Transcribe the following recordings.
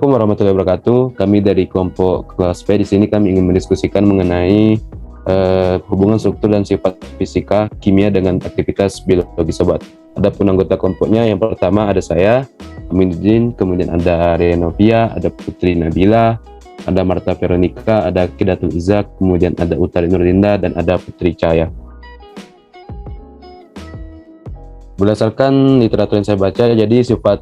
Assalamualaikum warahmatullahi wabarakatuh. Kami dari kelompok kelas P di sini kami ingin mendiskusikan mengenai hubungan struktur dan sifat fisika kimia dengan aktivitas biologi sobat. Adapun anggota kelompoknya yang pertama ada saya, Aminuddin, kemudian ada Renovia, ada Putri Nabila, ada Marta Veronica, ada Kidatul Izak, kemudian ada Utari Nurlinda, dan ada Putri Cahaya. Berdasarkan literatur yang saya baca, jadi sifat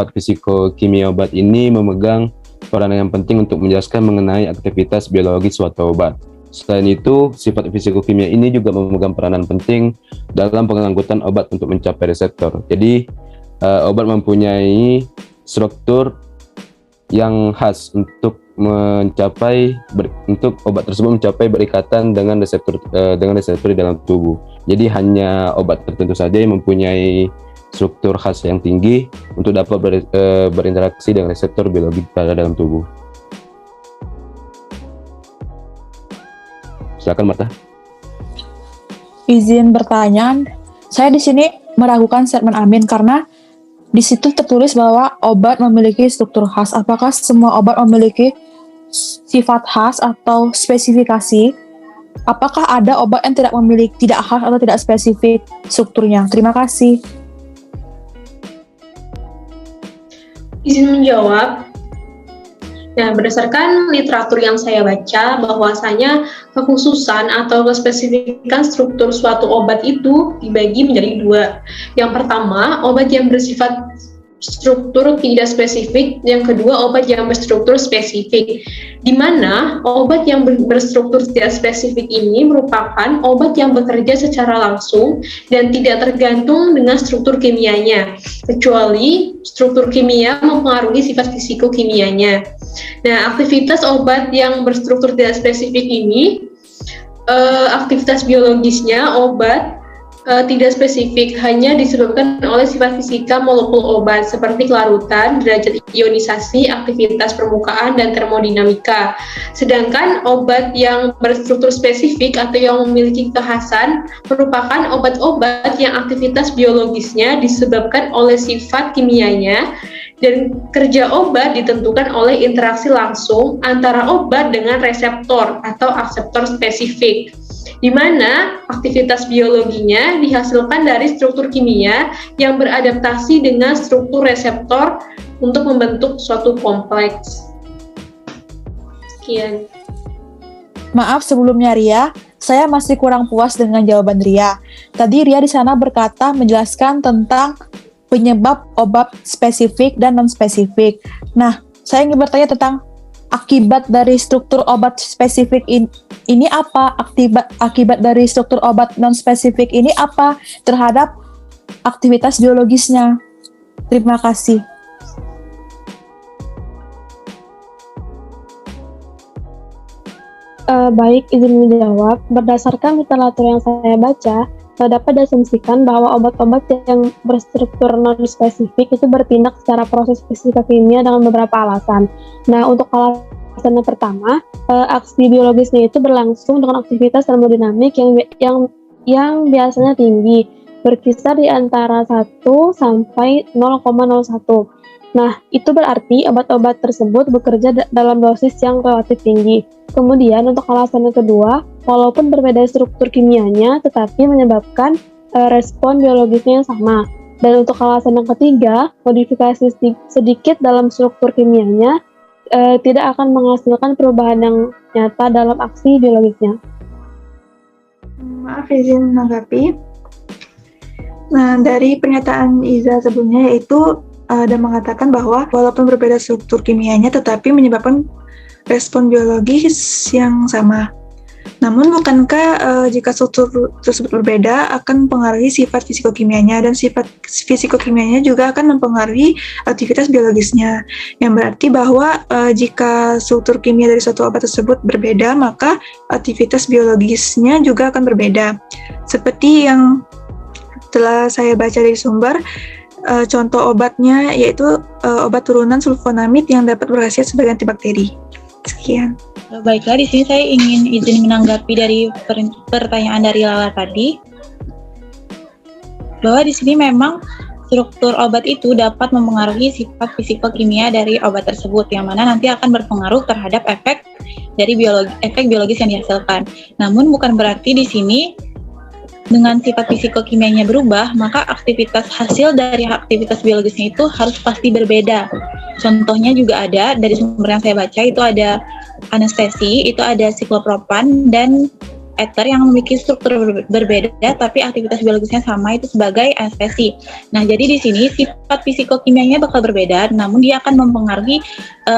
fisiko-kimia obat ini memegang peran yang penting untuk menjelaskan mengenai aktivitas biologi suatu obat. Selain itu, sifat fisiko-kimia ini juga memegang peranan penting dalam pengangkutan obat untuk mencapai reseptor. Jadi, obat mempunyai struktur yang khas untuk obat tersebut mencapai berikatan dengan reseptor di dalam tubuh. Jadi hanya obat tertentu saja yang mempunyai struktur khas yang tinggi untuk dapat berinteraksi dengan reseptor biologi pada dalam tubuh. Silakan Marta. Izin bertanya, saya di sini meragukan statement Amin karena di situ tertulis bahwa obat memiliki struktur khas. Apakah semua obat memiliki sifat khas atau spesifikasi? Apakah ada obat yang tidak khas atau tidak spesifik strukturnya? Terima kasih. Izin menjawab. Nah, berdasarkan literatur yang saya baca, bahwasanya kekhususan atau kespesifikan struktur suatu obat itu dibagi menjadi dua. Yang pertama, obat yang bersifat struktur tidak spesifik, yang kedua obat yang berstruktur spesifik, di mana obat yang berstruktur tidak spesifik ini merupakan obat yang bekerja secara langsung dan tidak tergantung dengan struktur kimianya, kecuali struktur kimia mempengaruhi sifat fisiko-kimianya. Nah, aktivitas obat yang berstruktur tidak spesifik ini, aktivitas biologisnya obat tidak spesifik, hanya disebabkan oleh sifat fisika molekul obat seperti kelarutan, derajat ionisasi, aktivitas permukaan, dan termodinamika. Sedangkan obat yang berstruktur spesifik atau yang memiliki kekhasan merupakan obat-obat yang aktivitas biologisnya disebabkan oleh sifat kimianya, dan kerja obat ditentukan oleh interaksi langsung antara obat dengan reseptor atau akseptor spesifik, di mana aktivitas biologinya dihasilkan dari struktur kimia yang beradaptasi dengan struktur reseptor untuk membentuk suatu kompleks. Sekian. Maaf sebelumnya Ria, saya masih kurang puas dengan jawaban Ria. Tadi Ria di sana berkata menjelaskan tentang penyebab obat spesifik dan non-spesifik. Nah, saya ingin bertanya tentang akibat dari struktur obat spesifik ini apa? Akibat dari struktur obat non-spesifik ini apa terhadap aktivitas biologisnya? Terima kasih. Baik, izin menjawab. Berdasarkan literatur yang saya baca, dapat diasumsikan bahwa obat-obat yang berstruktur non-spesifik itu bertindak secara proses fisika kimia dengan beberapa alasan. Nah, untuk alasan yang pertama, aksi biologisnya itu berlangsung dengan aktivitas termodinamik yang biasanya tinggi, berkisar di antara 1 sampai 0,01. Nah, itu berarti obat-obat tersebut bekerja dalam dosis yang relatif tinggi. Kemudian untuk alasan yang kedua, walaupun berbeda struktur kimianya, tetapi menyebabkan respon biologisnya yang sama. Dan untuk alasan yang ketiga, modifikasi sedikit dalam struktur kimianya tidak akan menghasilkan perubahan yang nyata dalam aksi biologisnya. Maaf izin menanggapi. Nah, dari pernyataan Iza sebelumnya yaitu ada mengatakan bahwa walaupun berbeda struktur kimianya tetapi menyebabkan respon biologis yang sama. Namun bukankah jika struktur tersebut berbeda akan mempengaruhi sifat fisikokimianya, dan sifat fisikokimianya juga akan mempengaruhi aktivitas biologisnya, yang berarti bahwa jika struktur kimia dari suatu obat tersebut berbeda, maka aktivitas biologisnya juga akan berbeda. Seperti yang telah saya baca dari sumber, contoh obatnya yaitu obat turunan sulfonamid yang dapat berkhasiat sebagai antibakteri. Sekian. Baiklah, di sini saya ingin izin menanggapi dari pertanyaan dari Lala tadi, bahwa di sini memang struktur obat itu dapat mempengaruhi sifat fisikokimia dari obat tersebut, yang mana nanti akan berpengaruh terhadap efek biologis yang dihasilkan. Namun bukan berarti di sini dengan sifat fisikokimianya berubah, maka hasil dari aktivitas biologisnya itu harus pasti berbeda. Contohnya juga ada dari sumber yang saya baca, itu ada anestesi, itu ada siklopropan dan ether yang memiliki struktur berbeda tapi aktivitas biologisnya sama, itu sebagai anestesi. Nah, jadi di sini sifat fisikokimianya bakal berbeda, namun dia akan mempengaruhi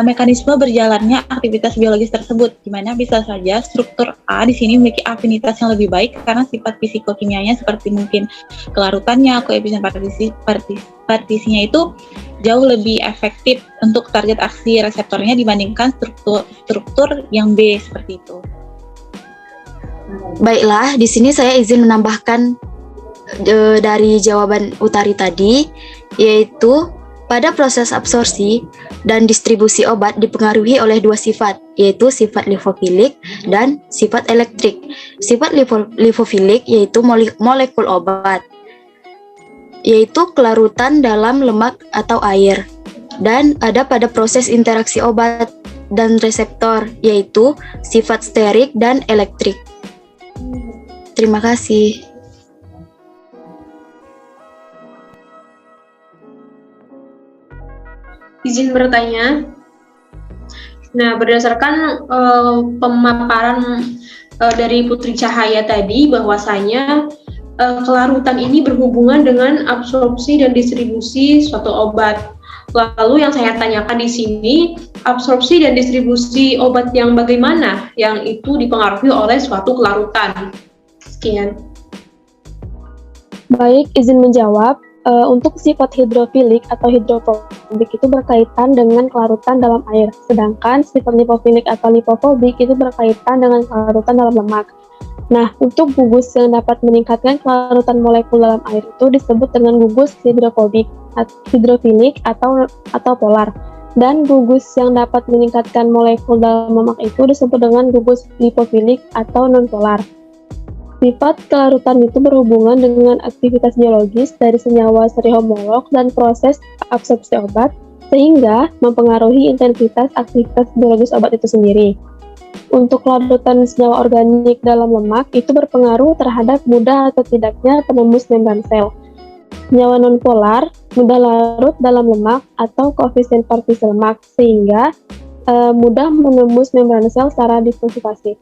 mekanisme berjalannya aktivitas biologis tersebut, di mana bisa saja struktur A di sini memiliki afinitas yang lebih baik karena sifat fisikokimianya seperti mungkin kelarutannya, koefisien partisinya itu jauh lebih efektif untuk target aksi reseptornya dibandingkan struktur yang B seperti itu. Baiklah, di sini saya izin menambahkan dari jawaban Utari tadi, yaitu pada proses absorpsi dan distribusi obat dipengaruhi oleh dua sifat, yaitu sifat lipofilik dan sifat elektrik. Sifat lipofilik yaitu molekul obat, yaitu kelarutan dalam lemak atau air, dan ada pada proses interaksi obat dan reseptor, yaitu sifat sterik dan elektrik. Terima kasih. Izin bertanya. Nah, berdasarkan pemaparan dari Putri Cahaya tadi, bahwasanya kelarutan ini berhubungan dengan absorpsi dan distribusi suatu obat. Lalu yang saya tanyakan di sini, absorpsi dan distribusi obat yang bagaimana yang itu dipengaruhi oleh suatu kelarutan? Sekian. Baik, izin menjawab. Untuk sifat hidrofilik atau hidrofobik itu berkaitan dengan kelarutan dalam air, sedangkan sifat lipofilik atau lipofobik itu berkaitan dengan kelarutan dalam lemak. Nah, untuk gugus yang dapat meningkatkan kelarutan molekul dalam air itu disebut dengan gugus hidrofilik atau polar. Dan gugus yang dapat meningkatkan molekul dalam lemak itu disebut dengan gugus lipofilik atau nonpolar. Sifat kelarutan itu berhubungan dengan aktivitas biologis dari senyawa seri homolog dan proses absorpsi obat, sehingga mempengaruhi intensitas aktivitas biologis obat itu sendiri. Untuk larutan senyawa organik dalam lemak itu berpengaruh terhadap mudah atau tidaknya penembus membran sel. Senyawa nonpolar mudah larut dalam lemak atau koefisien partisi lemak, sehingga mudah menembus membran sel secara difusifasi.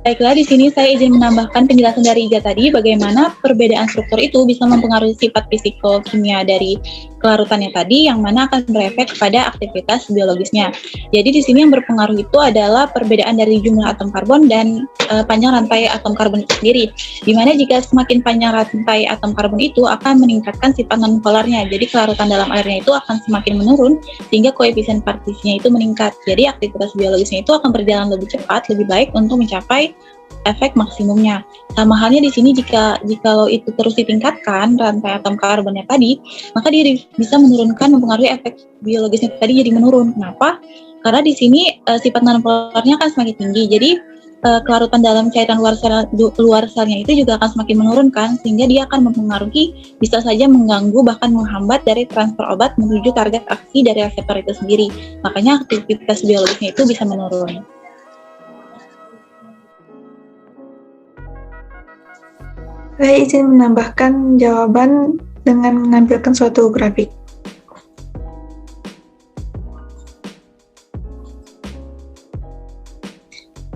Baiklah, di sini saya izin menambahkan penjelasan dari Iga tadi, bagaimana perbedaan struktur itu bisa mempengaruhi sifat fisikokimia dari kelarutannya tadi, yang mana akan berefek kepada aktivitas biologisnya. Jadi di sini yang berpengaruh itu adalah perbedaan dari jumlah atom karbon dan panjang rantai atom karbon itu sendiri. Dimana jika semakin panjang rantai atom karbon itu akan meningkatkan sifat nonpolarnya. Jadi kelarutan dalam airnya itu akan semakin menurun sehingga koefisien partisinya itu meningkat. Jadi aktivitas biologisnya itu akan berjalan lebih cepat, lebih baik untuk mencapai efek maksimumnya. Sama halnya di sini jikalau itu terus ditingkatkan rantai atom karbonnya tadi, maka dia bisa mempengaruhi efek biologisnya tadi jadi menurun. Kenapa? Karena di sini sifat nonpolarnya akan semakin tinggi. Jadi kelarutan dalam cairan luar selnya itu juga akan semakin menurunkan, sehingga dia akan mempengaruhi, bisa saja mengganggu bahkan menghambat dari transfer obat menuju target aksi dari reseptor itu sendiri. Makanya aktivitas biologisnya itu bisa menurun. Saya izin menambahkan jawaban dengan menampilkan suatu grafik.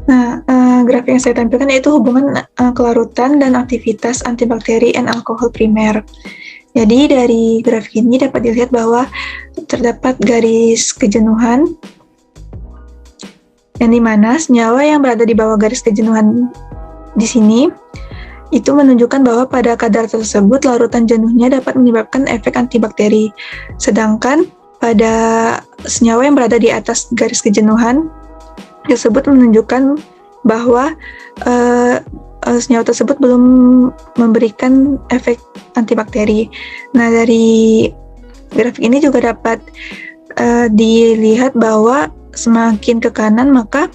Nah, grafik yang saya tampilkan yaitu hubungan kelarutan dan aktivitas antibakteri dan alkohol primer. Jadi dari grafik ini dapat dilihat bahwa terdapat garis kejenuhan, yang dimana senyawa yang berada di bawah garis kejenuhan di sini itu menunjukkan bahwa pada kadar tersebut larutan jenuhnya dapat menyebabkan efek antibakteri. Sedangkan pada senyawa yang berada di atas garis kejenuhan tersebut menunjukkan bahwa senyawa tersebut belum memberikan efek antibakteri. Nah, dari grafik ini juga dapat dilihat bahwa semakin ke kanan maka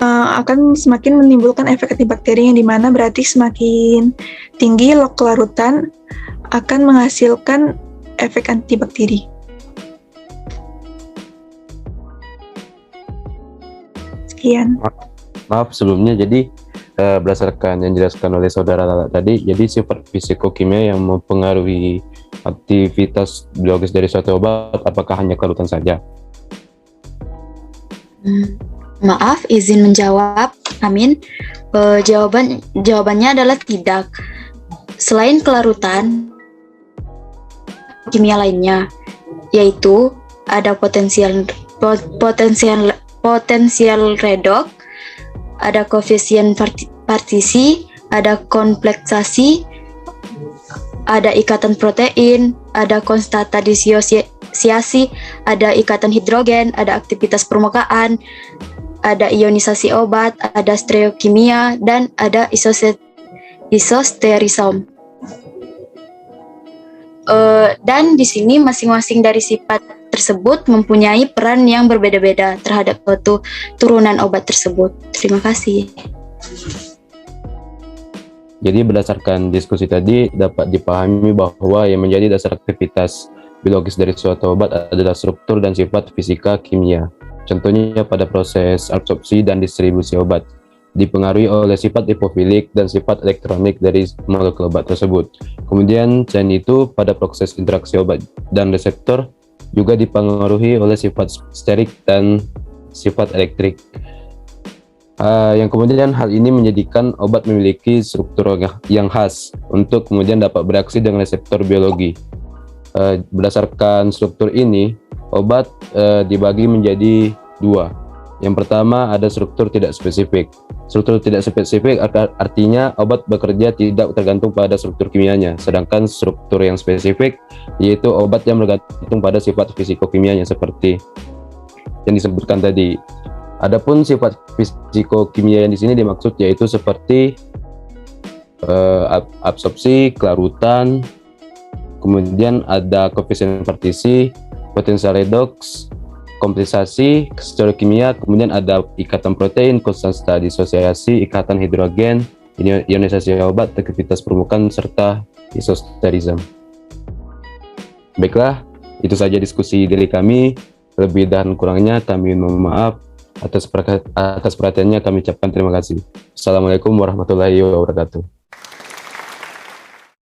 akan semakin menimbulkan efek antibakteri, yang dimana berarti semakin tinggi kelarutan akan menghasilkan efek antibakteri. Sekian. Maaf sebelumnya, jadi berdasarkan yang dijelaskan oleh saudara Lala tadi, jadi sifat fisikokimia yang mempengaruhi aktivitas biologis dari suatu obat apakah hanya kelarutan saja? Maaf, izin menjawab. Amin. Jawabannya adalah tidak. Selain kelarutan, kimia lainnya, yaitu ada potensial redox, ada koefisien partisi, ada kompleksasi, ada ikatan protein, ada konstanta disosiasi, ada ikatan hidrogen, ada aktivitas permukaan, ada ionisasi obat, ada stereokimia, dan ada isosterisome. Dan di sini masing-masing dari sifat tersebut mempunyai peran yang berbeda-beda terhadap suatu turunan obat tersebut. Terima kasih. Jadi berdasarkan diskusi tadi dapat dipahami bahwa yang menjadi dasar aktivitas biologis dari suatu obat adalah struktur dan sifat fisika kimia. Contohnya pada proses absorpsi dan distribusi obat, dipengaruhi oleh sifat lipofilik dan sifat elektronik dari molekul obat tersebut. Kemudian selain itu pada proses interaksi obat dan reseptor juga dipengaruhi oleh sifat sterik dan sifat elektrik. Yang kemudian hal ini menjadikan obat memiliki struktur yang khas untuk kemudian dapat bereaksi dengan reseptor biologi. Berdasarkan struktur ini, obat dibagi menjadi dua. Yang pertama ada struktur tidak spesifik. Struktur tidak spesifik artinya obat bekerja tidak tergantung pada struktur kimianya, sedangkan struktur yang spesifik yaitu obat yang bergantung pada sifat fisikokimianya seperti yang disebutkan tadi. Adapun sifat fisikokimia yang di sini dimaksud yaitu seperti absorpsi, kelarutan, kemudian ada koefisien partisi, potensial redox, kompensasi, stereokimia, kemudian ada ikatan protein, konstanta disosiasi, ikatan hidrogen, ionisasi obat, aktivitas permukaan, serta isosterisme. Baiklah, itu saja diskusi dari kami. Lebih dan kurangnya kami mohon maaf. Atas perhatiannya kami ucapkan terima kasih. Assalamualaikum warahmatullahi wabarakatuh.